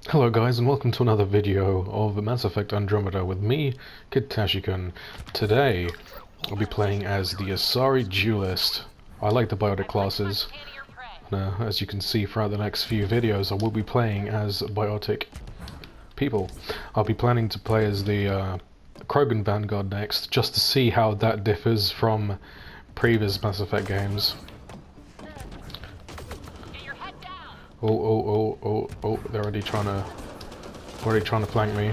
Hello guys and welcome to another video of Mass Effect Andromeda with me, Kid Tashikun. Today I'll be playing as the Asari Duelist. I like the biotic classes. As you can see throughout the next few videos, I will be playing as biotic people. I'll be planning to play as the Krogan Vanguard next, just to see how that differs from previous Mass Effect games. Oh, they're already trying to flank me.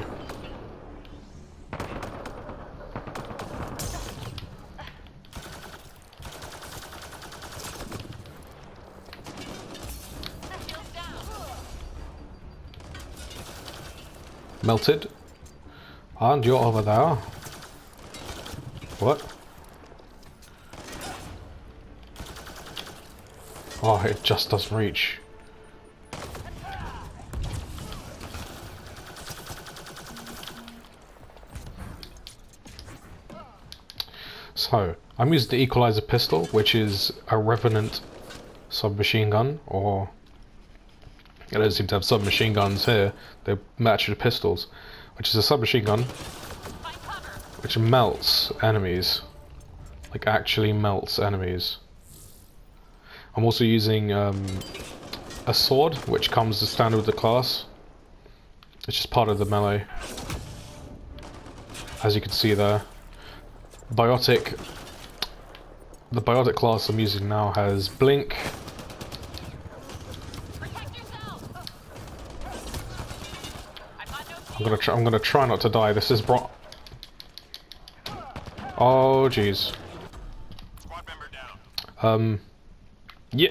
Melted. And you're over there. What? Oh, it just doesn't reach. So, I'm using the Equalizer pistol, which is a Revenant submachine gun, or... They don't seem to have submachine guns here, they match with pistols, which is a submachine gun, which melts enemies. Like, actually melts enemies. I'm also using a sword, which comes as standard with the class. It's just part of the melee. As you can see there. The biotic class I'm using now has blink. I'm gonna try not to die. This is Oh jeez. Yeah.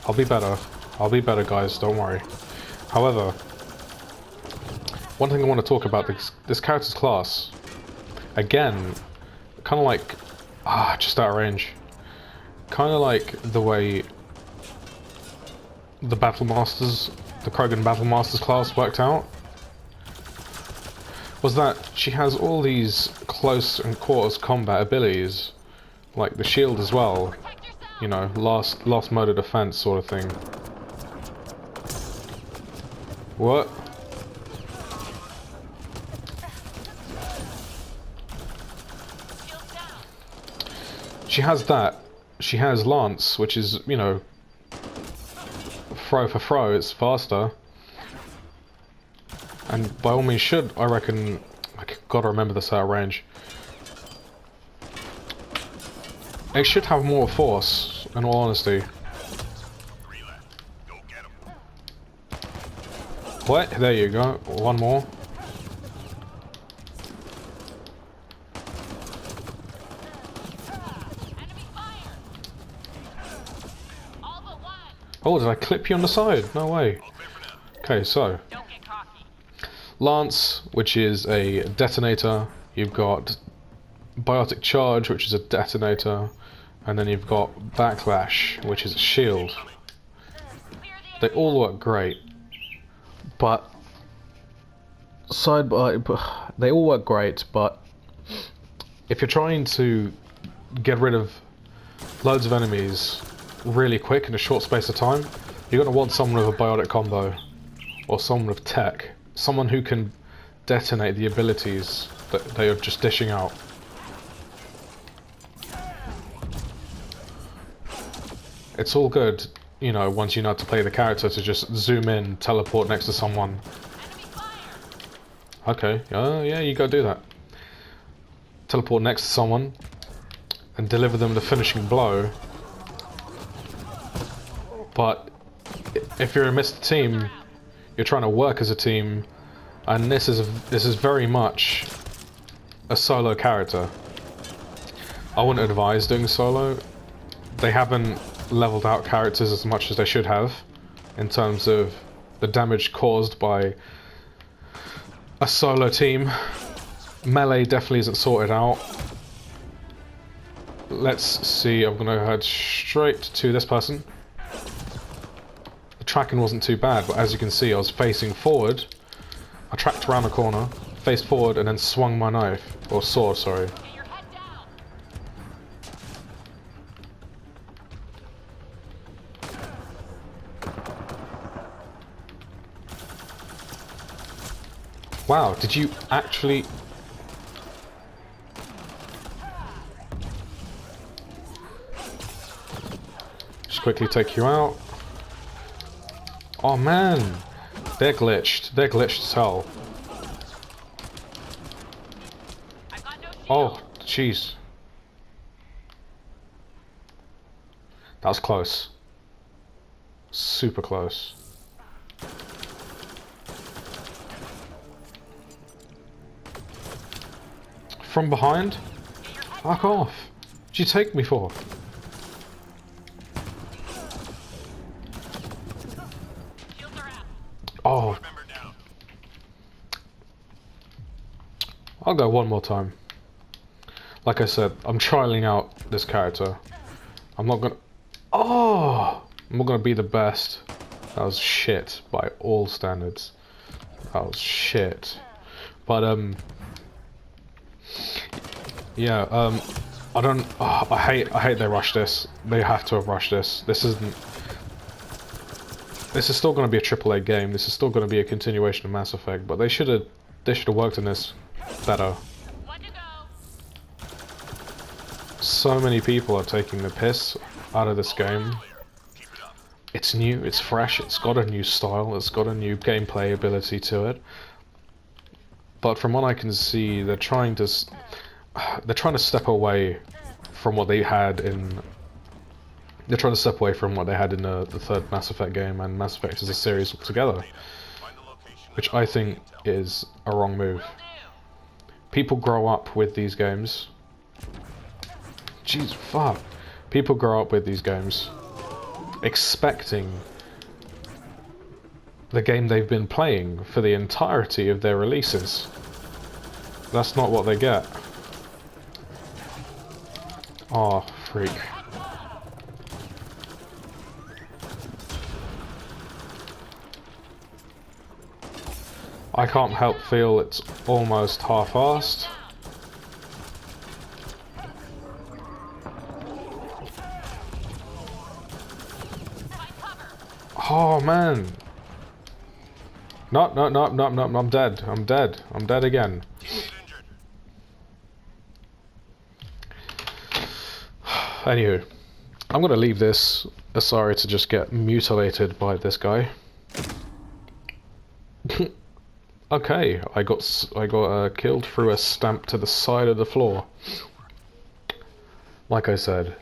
I'll be better. I'll be better, guys. Don't worry. However, one thing I want to talk about this character's class. Again, kind of like just out of range. Kind of like the way the Battle Masters, the Krogan Battle Masters class worked out, was that she has all these close and quarters combat abilities, like the shield as well. You know, last mode of defense sort of thing. What? She has that. She has Lance, which is, you know, throw for throw, it's faster. And by all means should, I reckon, I gotta remember this out of range. It should have more force, in all honesty. What? There you go. One more. Oh, did I clip you on the side? No way. Okay, so Lance, which is a detonator. You've got Biotic Charge, which is a detonator. And then you've got Backlash, which is a shield. They all work great. But they all work great, but if you're trying to get rid of loads of enemies really quick in a short space of time, you're going to want someone with a biotic combo, or someone with tech, someone who can detonate the abilities that they are just dishing out. It's all good, you know, once you know how to play the character, to just zoom in, teleport next to someone. Okay, yeah, you gotta do that. Teleport next to someone and deliver them the finishing blow. But if you're a Mr. Team, you're trying to work as a team, and this is very much a solo character. I wouldn't advise doing solo. They haven't leveled out characters as much as they should have in terms of the damage caused by a solo team. Melee definitely isn't sorted out. Let's see, I'm gonna head straight to this person. Tracking wasn't too bad, but as you can see, I was facing forward. I tracked around the corner, faced forward, and then swung my knife, or sword, sorry. Wow, did you actually... Just quickly take you out. Oh man! They're glitched. They're glitched as hell. Oh, jeez. That was close. Super close. From behind? Fuck off. What'd you take me for? Oh. I'll go one more time. Like I said, I'm trialing out this character. I'm not gonna... Oh! I'm not gonna be the best. That was shit by all standards. That was shit. But, yeah, I don't... Oh, I hate they rushed this. They have to have rushed this. This isn't... This is still going to be a AAA game. This is still going to be a continuation of Mass Effect, but they should have worked on this better. So many people are taking the piss out of this game. It's new, it's fresh, it's got a new style, it's got a new gameplay ability to it. But from what I can see, they're trying to step away from what they had in... They're trying to step away from what they had in the third Mass Effect game, and Mass Effect as a series altogether, which I think is a wrong move. People grow up with these games. Jeez, fuck. People grow up with these games expecting the game they've been playing for the entirety of their releases. That's not what they get. Oh, freak. I can't help feel it's almost half-assed. Oh man! No, I'm dead. I'm dead. I'm dead again. Anywho, I'm gonna leave this Asari to just get mutilated by this guy. Okay, I got killed through a stamp to the side of the floor. Like I said,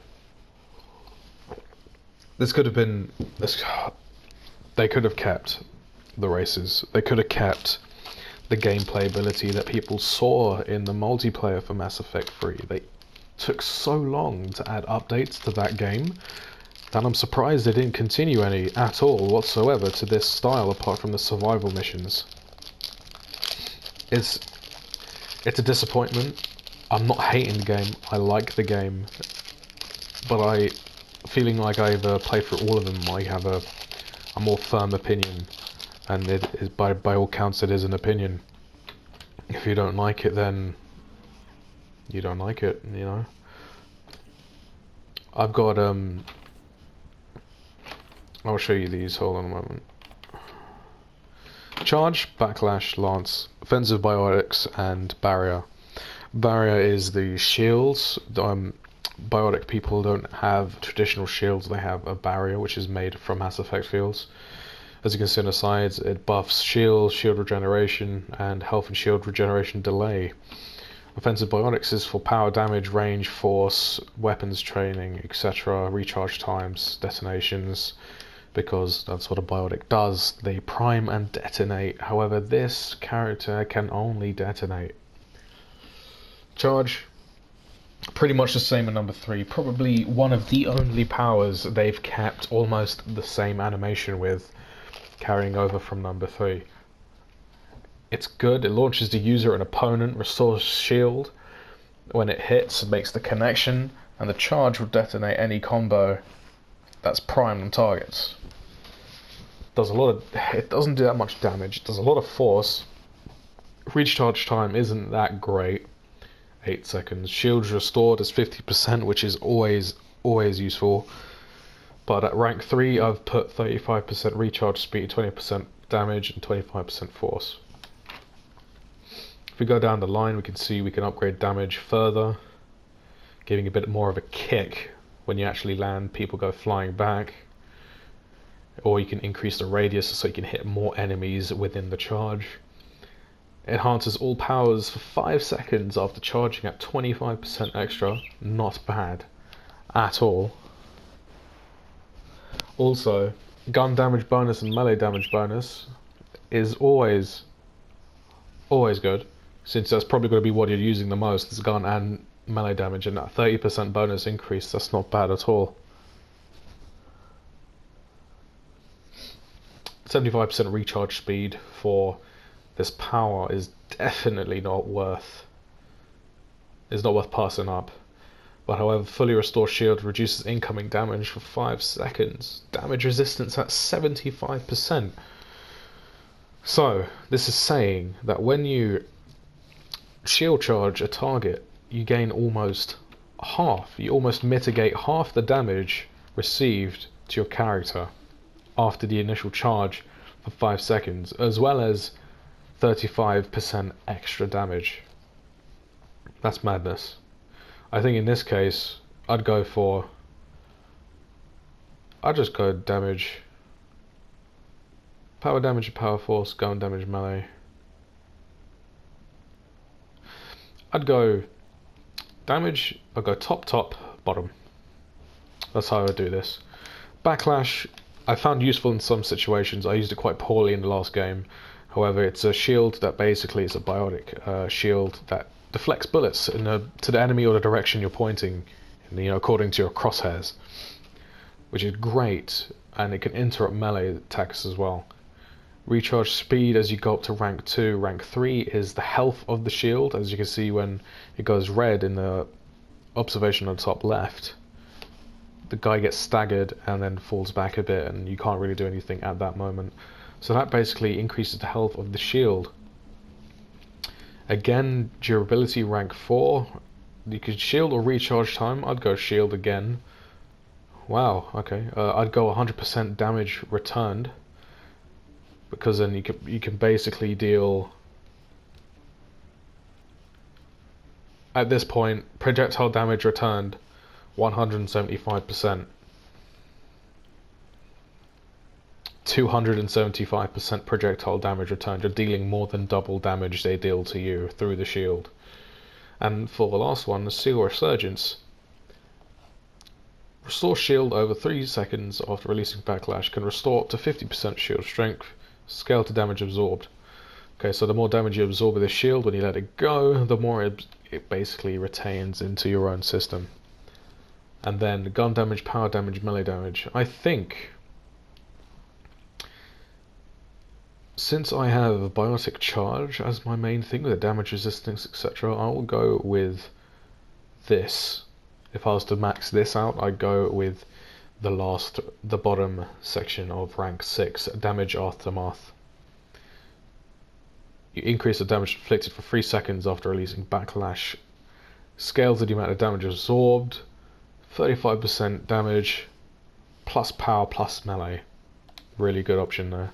this could have been this. They could have kept the races. They could have kept the gameplay ability that people saw in the multiplayer for Mass Effect 3. They took so long to add updates to that game that I'm surprised they didn't continue any at all whatsoever to this style apart from the survival missions. It's a disappointment. I'm not hating the game. I like the game, but feeling like I've played through all of them, I have a more firm opinion, and it is by all counts it is an opinion. If you don't like it, then you don't like it, you know. I've got I'll show you these. Hold on a moment. Charge, Backlash, Lance, Offensive Biotics, and Barrier. Barrier is the shields. Biotic people don't have traditional shields, they have a barrier which is made from Mass Effect fields. As you can see on the sides, it buffs shield regeneration, and health and shield regeneration delay. Offensive Biotics is for power damage, range, force, weapons training, etc., recharge times, detonations, because that's what a biotic does. They prime and detonate. However, this character can only detonate. Charge, pretty much the same in number 3. Probably one of the only powers they've kept almost the same animation with, carrying over from number 3. It's good. It launches the user and opponent, restores shield when it hits, makes the connection, and the charge will detonate any combo that's primed on targets. It doesn't do that much damage. It does a lot of force. Recharge time isn't that great. 8 seconds. Shields restored is 50%, which is always useful. But at rank 3, I've put 35% recharge speed, 20% damage, and 25% force. If we go down the line, we can see we can upgrade damage further, giving a bit more of a kick when you actually land, people go flying back. Or you can increase the radius so you can hit more enemies within the charge. Enhances all powers for 5 seconds after charging at 25% extra. Not bad at all. Also, gun damage bonus and melee damage bonus is always good, since that's probably going to be what you're using the most, is gun and melee damage, and that 30% bonus increase, that's not bad at all. 75% recharge speed for this power is definitely not worth passing up. But however, fully restore shield reduces incoming damage for 5 seconds. Damage resistance at 75%. So, this is saying that when you shield charge a target, you gain almost half. You almost mitigate half the damage received to your character after the initial charge for 5 seconds, as well as 35% extra damage. That's madness. I think in this case, I'd just go damage, power damage and power force, gun damage melee. I'd go damage, I'd go top, bottom. That's how I would do this. Backlash, I found useful in some situations. I used it quite poorly in the last game. However, it's a shield that basically is a biotic shield that deflects bullets to the enemy or the direction you're pointing, according to your crosshairs, which is great, and it can interrupt melee attacks as well. Recharge speed as you go up to rank 2. Rank 3 is the health of the shield, as you can see when it goes red in the observation on the top left. The guy gets staggered and then falls back a bit, and you can't really do anything at that moment. So that basically increases the health of the shield. Again, durability rank 4. You could shield or recharge time. I'd go shield again. Wow, okay. I'd go 100% damage returned, because then you can basically deal, at this point, projectile damage returned 175%. 275% projectile damage returned. You're dealing more than double damage they deal to you through the shield. And for the last one, the Seal Resurgence. Restore shield over 3 seconds after releasing backlash. Can restore up to 50% shield strength. Scale to damage absorbed. Okay, so the more damage you absorb with the shield when you let it go, the more it basically retains into your own system. And then gun damage, power damage, melee damage. I think, since I have a biotic charge as my main thing with the damage resistance, etc., I will go with this. If I was to max this out, I'd go with the bottom section of rank 6, damage aftermath. You increase the damage inflicted for 3 seconds after releasing backlash. Scales the amount of damage absorbed. 35% damage, plus power, plus melee. Really good option there.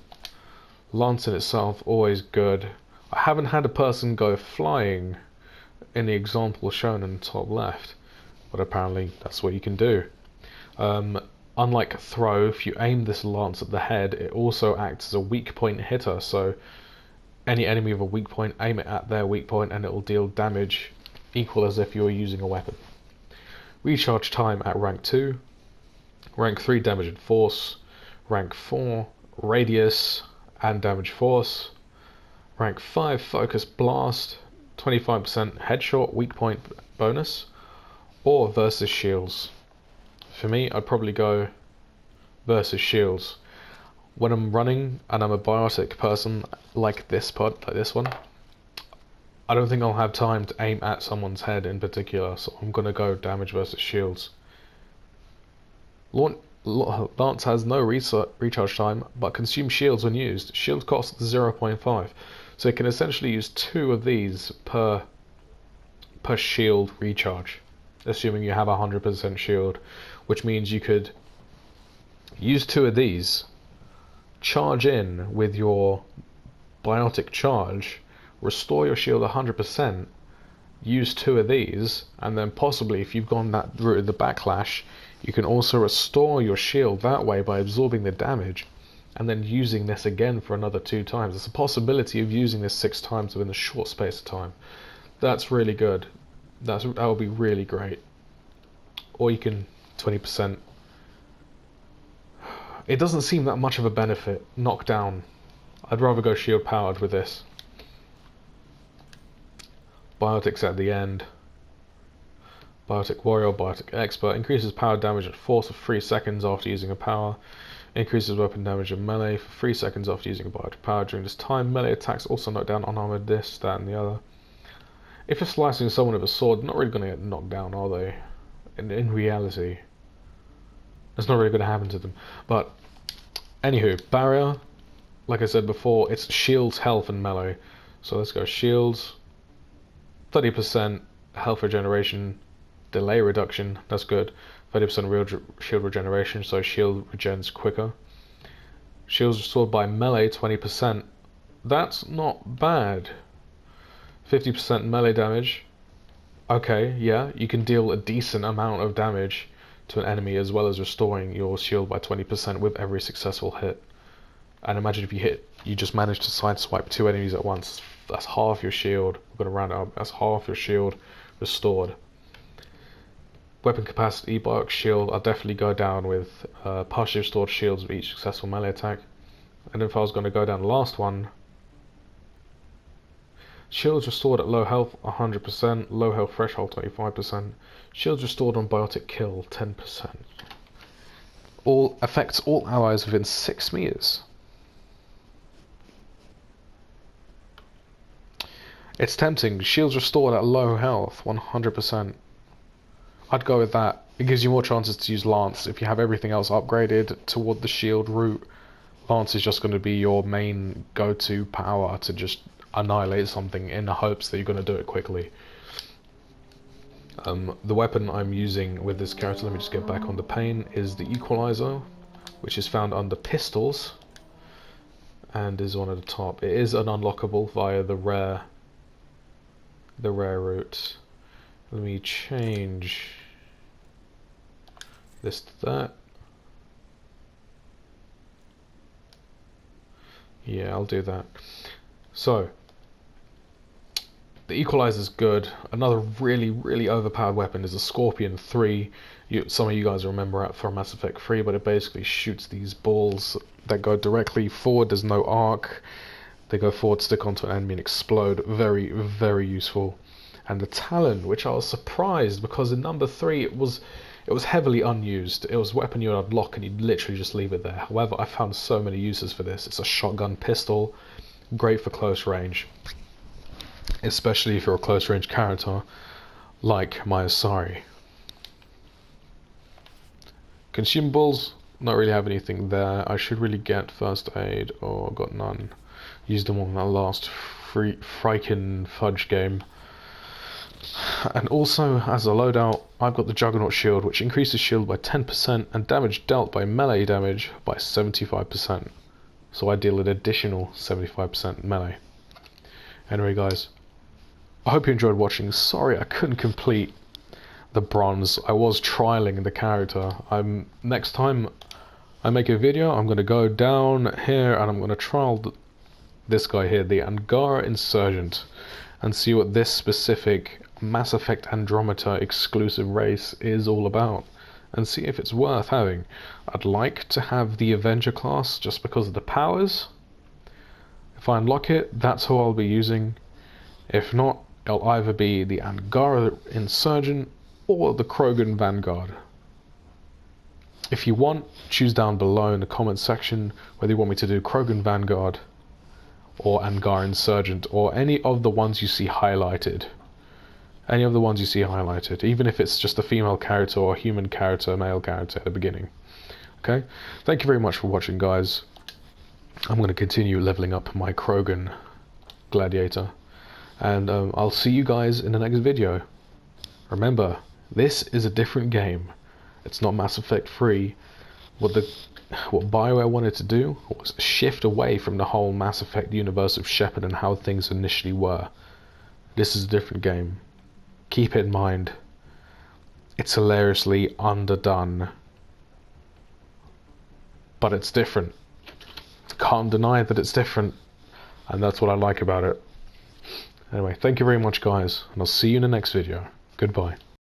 Lance in itself, always good. I haven't had a person go flying in the example shown in the top left, but apparently that's what you can do. Unlike throw, if you aim this lance at the head, it also acts as a weak point hitter, so any enemy with a weak point, aim it at their weak point and it will deal damage equal as if you were using a weapon. Recharge time at rank 2, rank 3 damage and force, rank 4 radius and damage force, rank 5 focus blast, 25% headshot weak point bonus, or versus shields. For me, I'd probably go versus shields. When I'm running and I'm a biotic person like this one, I don't think I'll have time to aim at someone's head in particular, so I'm going to go damage versus shields. Lance has no recharge time, but consumes shields when used. Shield cost 0.5, so it can essentially use 2 of these per shield recharge, assuming you have 100% shield, which means you could use 2 of these, charge in with your biotic charge, restore your shield 100%, use 2 of these, and then possibly if you've gone that route of the backlash, you can also restore your shield that way by absorbing the damage and then using this again for another 2 times. There's a possibility of using this 6 times within a short space of time. That's really good. That would be really great. Or you can 20%. It doesn't seem that much of a benefit. Knockdown. I'd rather go shield powered with this. Biotics at the end. Biotic Warrior, Biotic Expert. Increases power damage at force for 3 seconds after using a power. Increases weapon damage and melee for 3 seconds after using a biotic power. During this time, melee attacks also knock down unarmored this, that and the other. If you're slicing someone with a sword, they're not really going to get knocked down, are they? In reality. It's not really going to happen to them. But, anywho, barrier, like I said before, it's shields, health and melee. So let's go shields, 30% health regeneration, delay reduction, that's good. 30% real shield regeneration, so shield regens quicker. Shields restored by melee, 20%. That's not bad. 50% melee damage. Okay, yeah, you can deal a decent amount of damage to an enemy as well as restoring your shield by 20% with every successful hit. And imagine if you just managed to sideswipe 2 enemies at once. That's half your shield. We're going to round it up. That's half your shield restored. Weapon capacity, biotic shield, I'll definitely go down with partially restored shields with each successful melee attack. And if I was going to go down the last one, shields restored at low health, 100%, low health threshold, 25%. Shields restored on biotic kill, 10%. All affects all allies within 6 meters. It's tempting. Shields restored at low health, 100%. I'd go with that. It gives you more chances to use Lance. If you have everything else upgraded toward the shield route, Lance is just going to be your main go-to power to just annihilate something in the hopes that you're going to do it quickly. The weapon I'm using with this character, let me just get back on the pane, is the Equalizer, which is found under pistols and is one at the top. It is an unlockable via the rare route. Let me change this to that. Yeah, I'll do that. So, the Equalizer is good. Another really, really overpowered weapon is a Scorpion 3. Some of you guys remember it from Mass Effect 3, but it basically shoots these balls that go directly forward. There's no arc. They go forward, stick onto an enemy and explode. Very, very useful. And the Talon, which I was surprised because in number 3 it was heavily unused. It was a weapon you'd unlock and you'd literally just leave it there. However, I found so many uses for this. It's a shotgun pistol, great for close range, especially if you're a close range character like my Asari. Consumables, not really have anything there. I should really get first aid, or got none. Used them on that last freaking fudge game. And also, as a loadout, I've got the Juggernaut shield, which increases shield by 10% and damage dealt by melee damage by 75%. So I deal an additional 75% melee. Anyway guys, I hope you enjoyed watching. Sorry I couldn't complete the bronze. I was trialing the character. Next time I make a video, I'm going to go down here and I'm going to trial this guy here, the Angara Insurgent, and see what this specific Mass Effect Andromeda exclusive race is all about, and see if it's worth having. I'd like to have the Avenger class just because of the powers. If I unlock it, that's who I'll be using. If not, it'll either be the Angara Insurgent or the Krogan Vanguard. If you want, choose down below in the comment section whether you want me to do Krogan Vanguard or Angara Insurgent, or any of the ones you see highlighted. Any of the ones you see highlighted, even if it's just a female character or a human character, male character at the beginning. Okay, thank you very much for watching guys. I'm going to continue leveling up my Krogan Gladiator, and I'll see you guys in the next video. Remember, this is a different game. It's not Mass Effect 3. what BioWare wanted to do was shift away from the whole Mass Effect universe of Shepard and how things initially were. This is a different game. Keep it in mind. It's hilariously underdone, but it's different. Can't deny that it's different, and that's what I like about it. Anyway, thank you very much, guys, and I'll see you in the next video. Goodbye.